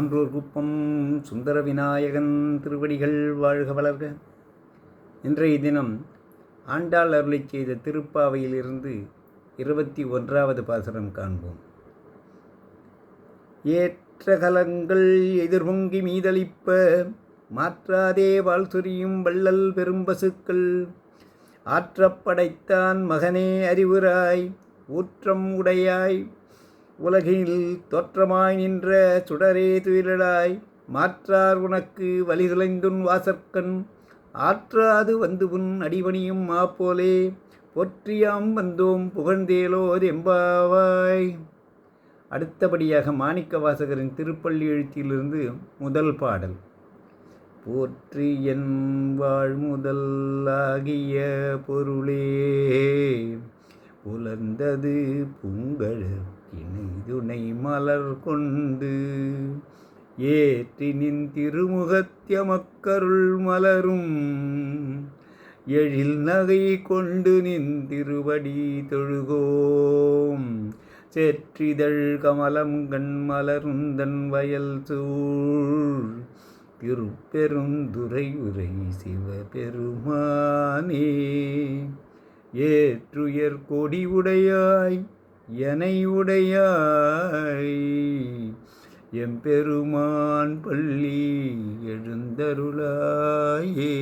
ஆன்றோர் குப்பம் சுந்தர விநாயகன் திருவடிகள் வாழ்க வளர்க. இன்றைய தினம் ஆண்டாள் அருளிச் செய்த திருப்பாவையிலிருந்து 21வது பாசுரம் காண்போம். ஏற்ற கலங்கள் எதிர்பொங்கி மீதளிப்ப மாற்றாதே வாழ் சொரியும் வள்ளல் பெரும்பசுக்கள் ஆற்றப்படைத்தான் மகனே அறிவுராய் ஊற்றம் உடையாய் உலகில் தோற்றமாய் நின்ற சுடரே துயிலடாய் மாற்றார் உனக்கு வலிதுளைந்துன் வாசற்கண் ஆற்றாது வந்து உன் அடிபணியும் மாப்போலே போற்றியாம் வந்தோம் புகழ்ந்தேலோர் எம்பாவாய். அடுத்தபடியாக மாணிக்க வாசகரின் திருப்பள்ளி எழுத்திலிருந்து முதல் பாடல். போற்றி என் வாழ்முதல் ஆகிய பொருளே புலர்ந்தது பூங்கழற்கிணை மலர் கொண்டு ஏற்றி நின் திருமுகத்யமக்கருள் மலரும் எழில் நகை கொண்டு நின் திருவடி தொழுகோம் சேற்றிதழ் கமலம் கண் மலருந்தன் வயல் சூழ் திருப்பெருந்துறை உரை சிவபெருமானே ஏற்றுயர் கொடி உடையாய் எனை உடையாய் எம்பெருமான் பள்ளி எழுந்தருளாயே.